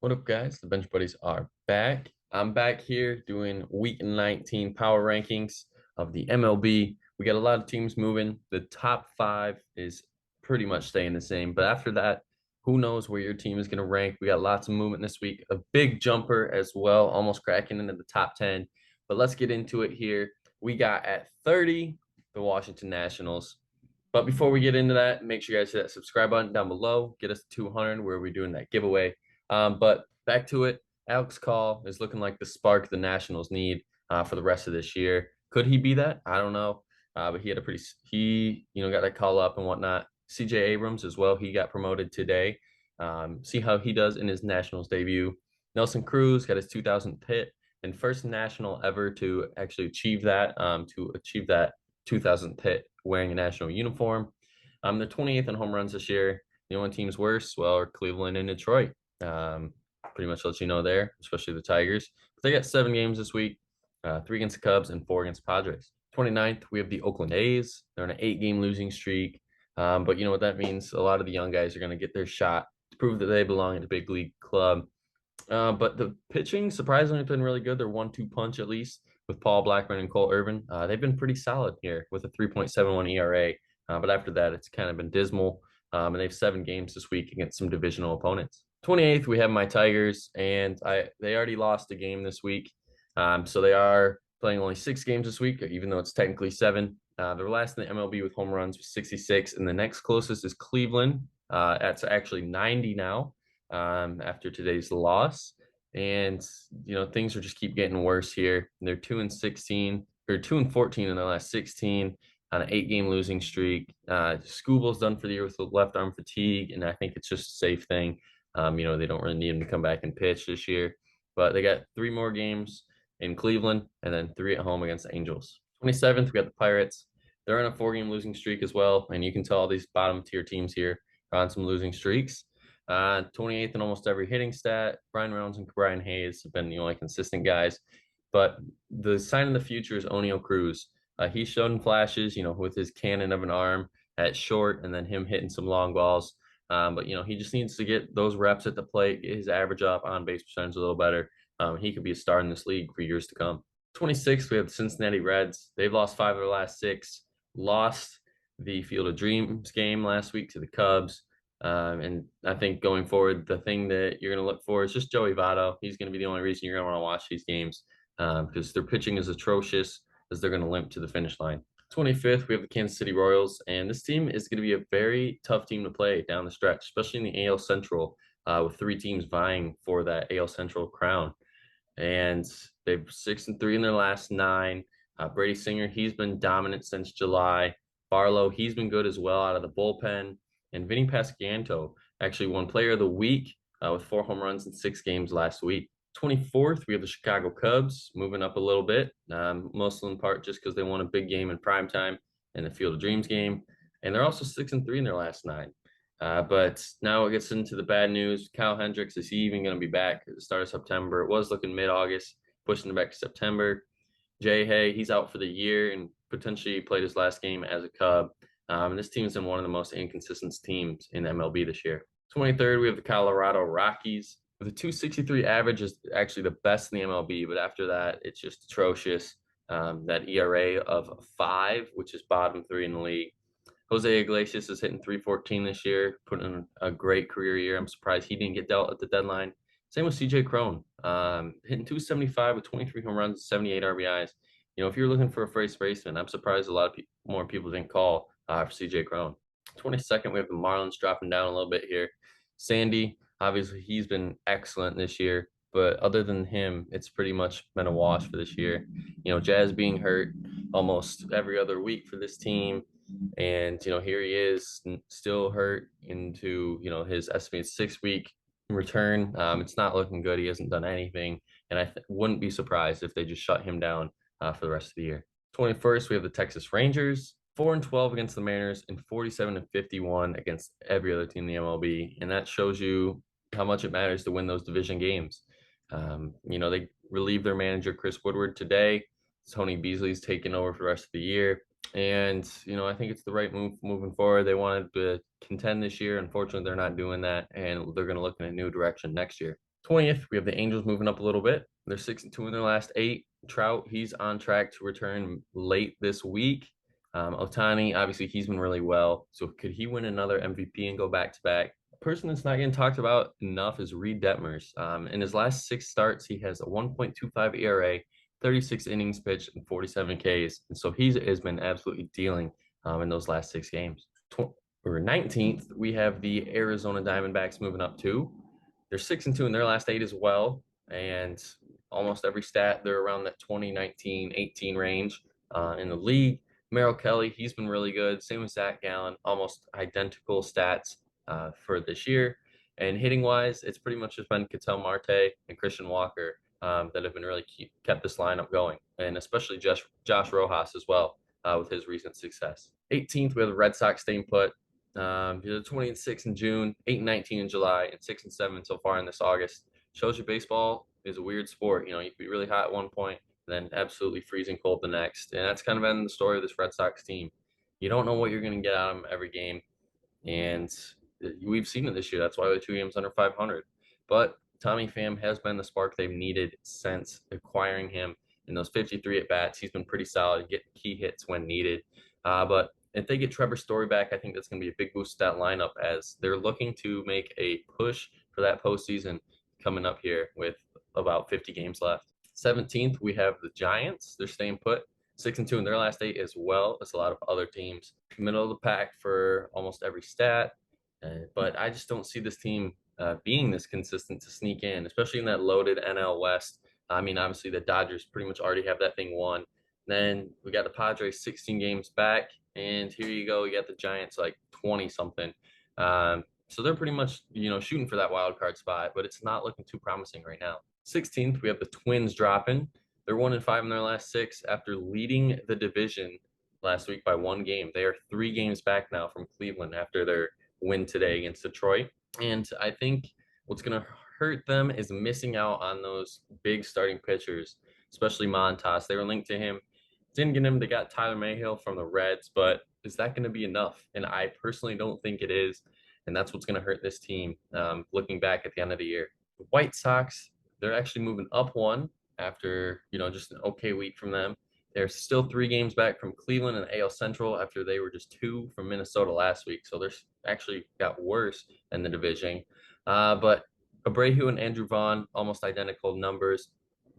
What up, guys? The Bench Buddies are back. I'm back here doing Week 19 power rankings of the MLB. We got a lot of teams moving. The top five is pretty much staying the same. But after that, who knows where your team is going to rank? We got lots of movement this week. A big jumper as well, almost cracking into the top 10. But let's get into it here. We got at 30 the Washington Nationals. But before we get into that, make sure you guys hit that subscribe button down below. Get us to 200 where we're doing that giveaway. But back to it. Alex Call is looking like the spark the Nationals need for the rest of this year. Could he be that? I don't know. But he had a pretty got that call up and whatnot. CJ Abrams as well. He got promoted today. See how he does in his Nationals debut. Nelson Cruz got his 2000th hit and first national ever to actually achieve that. To achieve that 2000th hit wearing a national uniform. They're 28th in home runs this year. The only teams worse, well, are Cleveland and Detroit. Pretty much lets you know there, especially the Tigers. But they got 7 games this week, 3 against the Cubs and 4 against the Padres. 29th, we have the Oakland A's. They're on an 8-game losing streak. But you know what that means? A lot of the young guys are going to get their shot to prove that they belong in a big league club. But the pitching, surprisingly, has been really good. They're 1-2 punch at least with Paul Blackburn and Cole Irvin. They've been pretty solid here with a 3.71 ERA. But after that, it's kind of been dismal. And they have 7 games this week against some divisional opponents. 28th, we have my Tigers, and they already lost a game this week. So they are playing only 6 games this week, even though it's technically 7. They're last in the MLB with home runs with 66, and the next closest is Cleveland. That's actually 90 now after today's loss. And things are just keep getting worse here. They're 2-16 or 2-14 in their last 16 on an 8-game losing streak. Scooble's done for the year with left arm fatigue, and I think it's just a safe thing. They don't really need him to come back and pitch this year, but they got 3 more games in Cleveland and then 3 at home against the Angels. 27th, we got the Pirates. They're on a 4-game losing streak as well, and you can tell all these bottom tier teams here are on some losing streaks. 28th in almost every hitting stat. Brian Reynolds and Brian Hayes have been the only consistent guys, but the sign of the future is O'Neill Cruz. He showed in flashes, with his cannon of an arm at short and then him hitting some long balls. But he just needs to get those reps at the plate, get his average up, on base percentage a little better. He could be a star in this league for years to come. 26th, we have the Cincinnati Reds. They've lost 5 of their last 6. Lost the Field of Dreams game last week to the Cubs. And I think going forward, the thing that you're going to look for is just Joey Votto. He's going to be the only reason you're going to want to watch these games because their pitching is atrocious as they're going to limp to the finish line. 25th, we have the Kansas City Royals, and this team is going to be a very tough team to play down the stretch, especially in the AL Central, with 3 teams vying for that AL Central crown. And they've 6-3 in their last 9. Brady Singer, he's been dominant since July. Barlow, he's been good as well out of the bullpen. And Vinny Pasquantino actually won Player of the Week with 4 home runs in 6 games last week. 24th, we have the Chicago Cubs moving up a little bit, mostly in part just because they won a big game in primetime in the Field of Dreams game. And they're also 6-3 in their last 9. But now it gets into the bad news. Kyle Hendricks, is he even going to be back at the start of September? It was looking mid-August, pushing it back to September. Jay Hay, he's out for the year and potentially played his last game as a Cub. And this team's been one of the most inconsistent teams in MLB this year. 23rd, we have the Colorado Rockies. With a 263 average is actually the best in the MLB, but after that, it's just atrocious. That ERA of 5, which is bottom 3 in the league. Jose Iglesias is hitting 314 this year, putting in a great career year. I'm surprised he didn't get dealt at the deadline. Same with CJ Cron, hitting 275 with 23 home runs, 78 RBIs. If you're looking for a first baseman, I'm surprised a lot of more people didn't call for CJ Cron. 22nd, we have the Marlins dropping down a little bit here. Sandy, obviously, he's been excellent this year, but other than him, it's pretty much been a wash for this year. Jazz being hurt almost every other week for this team. And, here he is still hurt into, his estimated 6-week return. It's not looking good. He hasn't done anything. And I wouldn't be surprised if they just shut him down for the rest of the year. 21st, we have the Texas Rangers. 4-12 against the Mariners and 47-51 against every other team in the MLB. And that shows you how much it matters to win those division games. They relieved their manager, Chris Woodward, today. Tony Beasley's taken over for the rest of the year. And, I think it's the right move moving forward. They wanted to contend this year. Unfortunately, they're not doing that, and they're going to look in a new direction next year. 20th, we have the Angels moving up a little bit. They're 6-2 in their last 8. Trout, he's on track to return late this week. Otani, obviously, he's been really well. So could he win another MVP and go back to back? A person that's not getting talked about enough is Reed Detmers. In his last 6 starts, he has a 1.25 ERA, 36 innings pitched, and 47 Ks. And so he has been absolutely dealing in those last 6 games. Or 19th, we have the Arizona Diamondbacks moving up too. They're 6-2 in their last 8 as well, and almost every stat they're around that 2019-18 range in the league. Merrill Kelly, he's been really good. Same as Zach Gallen, almost identical stats for this year. And hitting wise, it's pretty much just been Ketel Marte and Christian Walker that have been really kept this lineup going, and especially Josh Rojas as well with his recent success. 18th, we have the Red Sox staying put. 20-6 in June, 8-19 in July, and 6-7 so far in this August. Shows you baseball is a weird sport. You know, you can be really hot at one point, then absolutely freezing cold the next. And that's kind of been the story of this Red Sox team. You don't know what you're going to get out of them every game. And we've seen it this year. That's why they're 2 games under 500. But Tommy Pham has been the spark they've needed since acquiring him in those 53 at bats. He's been pretty solid, getting key hits when needed. But if they get Trevor Story back, I think that's going to be a big boost to that lineup as they're looking to make a push for that postseason coming up here with about 50 games left. 17th, we have the Giants. They're staying put. 6-2 in their last 8 as well as a lot of other teams. Middle of the pack for almost every stat. But I just don't see this team being this consistent to sneak in, especially in that loaded NL West. I mean, obviously the Dodgers pretty much already have that thing won. Then we got the Padres 16 games back, and here you go, you got the Giants like 20 something. So they're pretty much shooting for that wild card spot, but it's not looking too promising right now. 16th, we have the Twins dropping. They're 1-5 in their last 6 after leading the division last week by 1 game. They are 3 games back now from Cleveland after their win today against Detroit. And I think what's going to hurt them is missing out on those big starting pitchers, especially Montas. They were linked to him. Didn't get him. They got Tyler Mayhill from the Reds, but is that going to be enough? And I personally don't think it is. And that's what's going to hurt this team looking back at the end of the year. The White Sox, they're actually moving up 1 after, just an okay week from them. They're still 3 games back from Cleveland and AL Central after they were just 2 from Minnesota last week. So they're actually got worse in the division. But Abreu and Andrew Vaughn, almost identical numbers.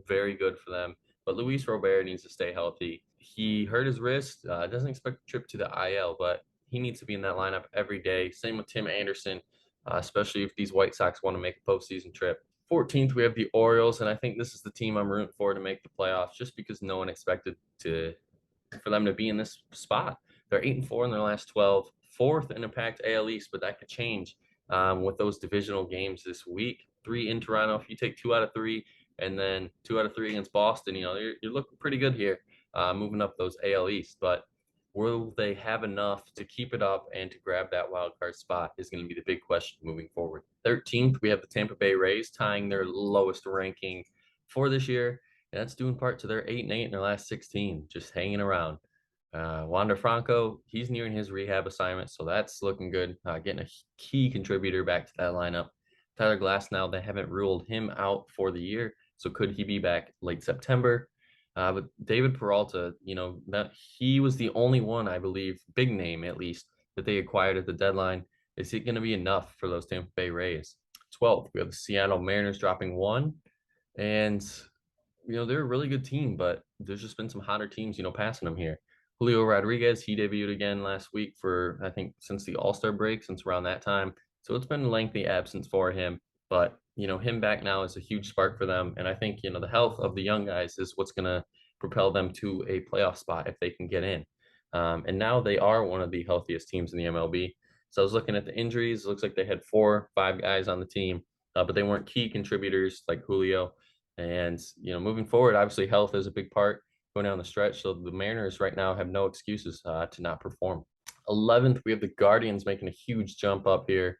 Very good for them. But Luis Robert needs to stay healthy. He hurt his wrist. Doesn't expect a trip to the IL, but he needs to be in that lineup every day. Same with Tim Anderson, especially if these White Sox want to make a postseason trip. 14th, we have the Orioles, and I think this is the team I'm rooting for to make the playoffs just because no one expected for them to be in this spot. They're 8-4 in their last 12, 4th in a packed AL East, but that could change with those divisional games this week. 3 in Toronto. If you take 2 out of 3, and then 2 out of 3 against Boston, you're looking pretty good here, moving up those AL East. But will they have enough to keep it up and to grab that wild card spot is going to be the big question moving forward. 13th, we have the Tampa Bay Rays tying their lowest ranking for this year, and that's due in part to their 8-8 in their last 16, just hanging around. Wander Franco, he's nearing his rehab assignment, so that's looking good. Getting a key contributor back to that lineup. Tyler Glass, now they haven't ruled him out for the year, so could he be back late September? But David Peralta, that he was the only one, I believe, big name at least, that they acquired at the deadline. Is it going to be enough for those Tampa Bay Rays? 12th, we have the Seattle Mariners dropping 1. And, they're a really good team, but there's just been some hotter teams, passing them here. Julio Rodriguez, he debuted again last week for, I think, since the All-Star break, since around that time. So it's been a lengthy absence for him. But, him back now is a huge spark for them. And I think, the health of the young guys is what's going to propel them to a playoff spot if they can get in. And now they are one of the healthiest teams in the MLB. So I was looking at the injuries. It looks like they had 4, 5 guys on the team, but they weren't key contributors like Julio. And, moving forward, obviously health is a big part going down the stretch. So the Mariners right now have no excuses to not perform. 11th, we have the Guardians making a huge jump up here.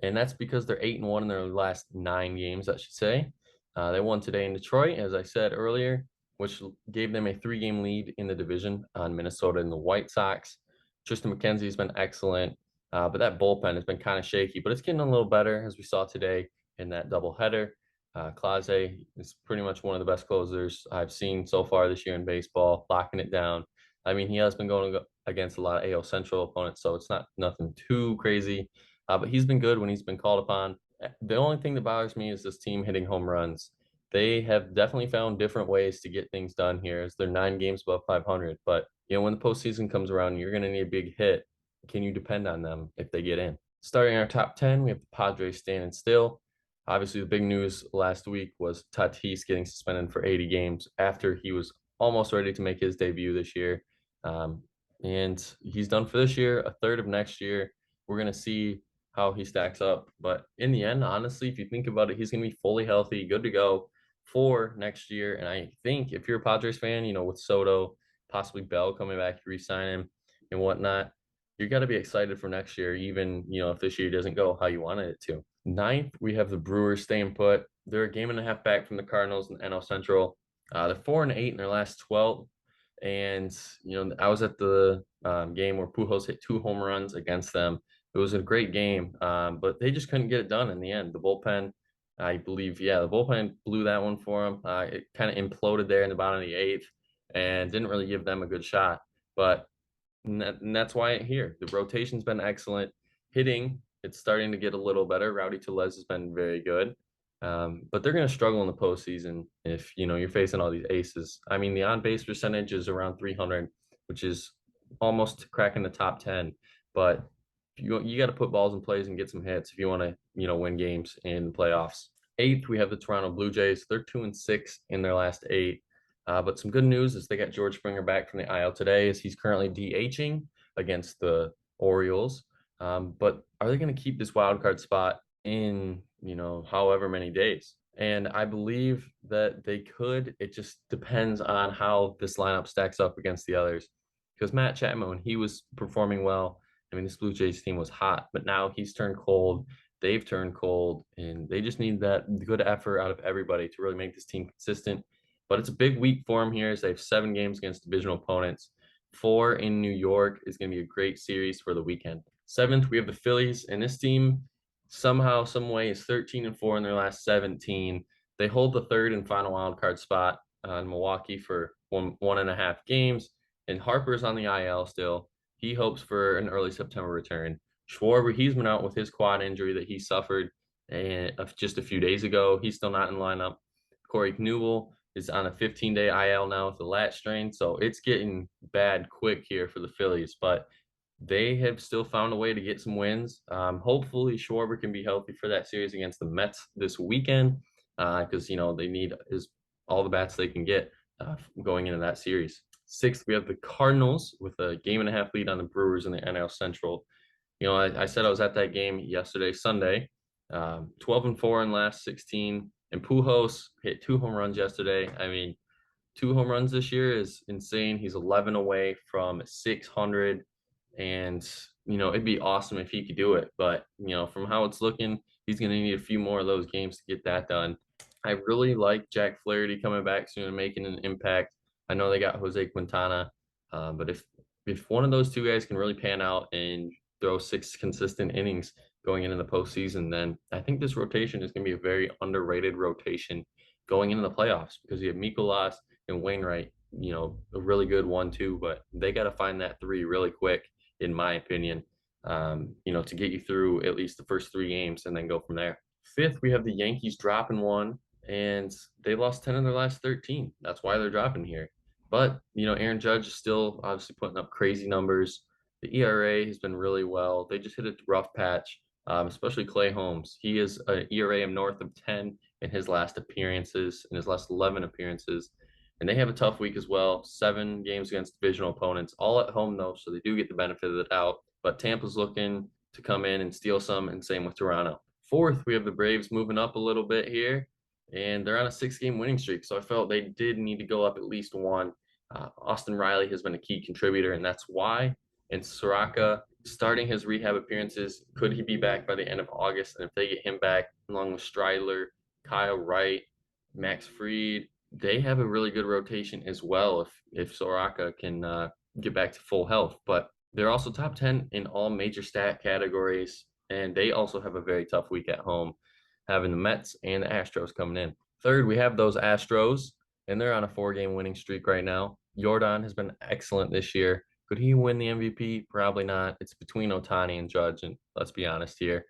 And that's because they're 8-1 in their last 9 games, I should say. They won today in Detroit, as I said earlier, which gave them a 3-game lead in the division on Minnesota and the White Sox. Tristan McKenzie has been excellent, but that bullpen has been kind of shaky, but it's getting a little better, as we saw today in that doubleheader. Clase is pretty much one of the best closers I've seen so far this year in baseball, locking it down. I mean, he has been going against a lot of AL Central opponents, so it's not nothing too crazy. But he's been good when he's been called upon. The only thing that bothers me is this team hitting home runs. They have definitely found different ways to get things done here as they're 9 games above 500. But, when the postseason comes around, you're going to need a big hit. Can you depend on them if they get in? Starting our top 10, we have the Padres standing still. Obviously, the big news last week was Tatis getting suspended for 80 games after he was almost ready to make his debut this year. Um, and he's done for this year, a third of next year. We're going to see how he stacks up. But in the end, honestly, if you think about it, he's going to be fully healthy, good to go for next year. And I think if you're a Padres fan, with Soto, possibly Bell coming back to re-sign him and whatnot, you got to be excited for next year, even, if this year doesn't go how you wanted it to. Ninth, we have the Brewers staying put. They're a game and a half back from the Cardinals in NL Central. They're 4-8 in their last 12. And, I was at the game where Pujols hit 2 home runs against them. It was a great game, but they just couldn't get it done in the end. The bullpen, I believe, the bullpen blew that one for them. It kind of imploded there in the bottom of the eighth and didn't really give them a good shot. But and that's why here the rotation's been excellent. Hitting, it's starting to get a little better. Rowdy Tellez has been very good, but they're going to struggle in the postseason if you're facing all these aces. I mean, the on base percentage is around 300, which is almost cracking the top 10. But you got to put balls in plays and get some hits if you want to win games in the playoffs. Eighth, we have the Toronto Blue Jays. They're 2-6 in their last 8. But some good news is they got George Springer back from the IL today, as he's currently DHing against the Orioles. But are they going to keep this wild card spot in however many days? And I believe that they could. It just depends on how this lineup stacks up against the others. Because Matt Chapman, when he was performing well, I mean, this Blue Jays team was hot, but now he's turned cold. They've turned cold, and they just need that good effort out of everybody to really make this team consistent. But it's a big week for them here as they have 7 games against divisional opponents. 4 in New York is going to be a great series for the weekend. Seventh, we have the Phillies, and this team somehow, some way is 13-4 in their last 17. They hold the third and final wild card spot in Milwaukee for 1.5 games, and Harper's on the IL still. He hopes for an early September return. Schwarber, he's been out with his quad injury that he suffered just a few days ago. He's still not in lineup. Corey Knebel is on a 15-day IL now with the lat strain, so it's getting bad quick here for the Phillies. But they have still found a way to get some wins. Hopefully, Schwarber can be healthy for that series against the Mets this weekend because they need all the bats they can get going into that series. Sixth, we have the Cardinals with a game and a half lead on the Brewers in the NL Central. I said I was at that game yesterday, Sunday. 12-4 in last 16. And Pujols hit 2 home runs yesterday. I mean, 2 home runs this year is insane. He's 11 away from 600. And, it'd be awesome if he could do it. But, from how it's looking, he's going to need a few more of those games to get that done. I really like Jack Flaherty coming back soon and making an impact. I know they got Jose Quintana, but if one of those two guys can really pan out and throw 6 consistent innings going into the postseason, then I think this rotation is going to be a very underrated rotation going into the playoffs because you have Mikolas and Wainwright, a really good 1-2, but they got to find that 3 really quick, in my opinion, to get you through at least the first 3 games and then go from there. Fifth, we have the Yankees dropping 1, and they lost 10 of their last 13. That's why they're dropping here. But, Aaron Judge is still obviously putting up crazy numbers. The ERA has been really well. They just hit a rough patch, especially Clay Holmes. He is an ERA of north of 10 in his last 11 appearances. And they have a tough week as well. 7 games against divisional opponents, all at home, though, so they do get the benefit of the doubt. But Tampa's looking to come in and steal some, and same with Toronto. Fourth, we have the Braves moving up a little bit here, and they're on a 6-game winning streak, so I felt they did need to go up at least 1. Austin Riley has been a key contributor, and that's why. And Soraka starting his rehab appearances, could he be back by the end of August? And if they get him back, along with Strider, Kyle Wright, Max Fried, they have a really good rotation as well if Soraka can get back to full health. But they're also top 10 in all major stat categories, and they also have a very tough week at home. having the Mets and the Astros coming in. Third, we have those Astros, and they're on a 4-game winning streak right now. Jordan has been excellent this year. Could he win the MVP? Probably not. It's between Ohtani and Judge, and let's be honest here.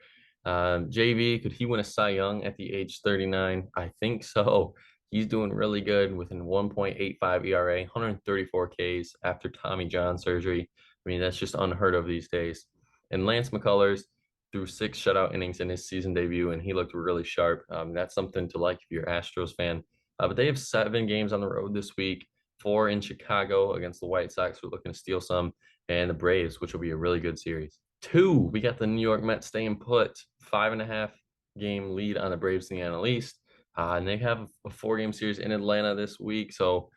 JV, could he win a Cy Young at the age 39? I think so. He's doing really good with an 1.85 ERA, 134 Ks after Tommy John surgery. I mean, that's just unheard of these days. And Lance McCullers threw 6 shutout innings in his season debut, and he looked really sharp. That's something to like if you're an Astros fan. But they have 7 games on the road this week, 4 in Chicago against the White Sox, who are looking to steal some, and the Braves, which will be a really good series. 2, we got the New York Mets staying put, 5.5-game lead on the Braves in the NL East. And they have a 4-game series in Atlanta this week. So,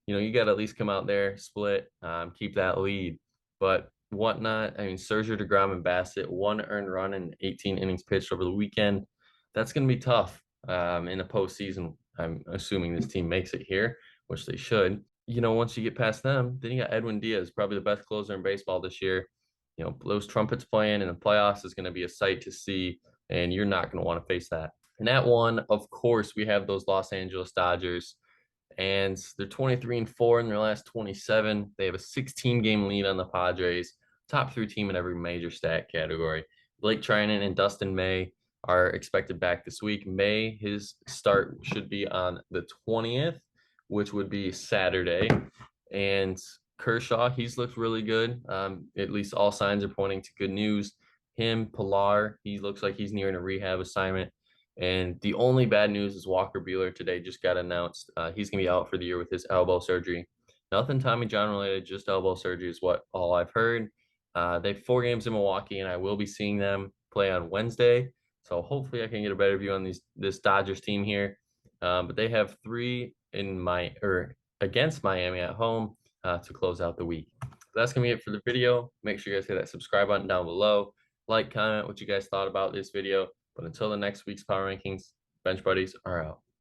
you got to at least come out there, split, keep that lead. But whatnot, I mean, Scherzer, DeGrom, and Bassett, 1 earned run and 18 innings pitched over the weekend. That's going to be tough in the postseason. I'm assuming this team makes it here, which they should. Once you get past them, then you got Edwin Diaz, probably the best closer in baseball this year. Those trumpets playing in the playoffs is going to be a sight to see, and you're not going to want to face that. And at 1, of course, we have those Los Angeles Dodgers, and they're 23-4 in their last 27. They have a 16-game lead on the Padres, top 3 team in every major stat category. Blake Trinan and Dustin May are expected back this week. May, his start should be on the 20th, which would be Saturday. And Kershaw, he's looked really good. At least all signs are pointing to good news. Him, Pilar, he looks like he's nearing a rehab assignment. And the only bad news is Walker Buehler today just got announced. He's going to be out for the year with his elbow surgery. Nothing Tommy John related, just elbow surgery is all I've heard. They have 4 games in Milwaukee, and I will be seeing them play on Wednesday. So hopefully I can get a better view on this Dodgers team here. But they have 3 against Miami at home to close out the week. That's going to be it for the video. Make sure you guys hit that subscribe button down below. Like, comment what you guys thought about this video. But until the next week's Power Rankings, Bench Buddies are out.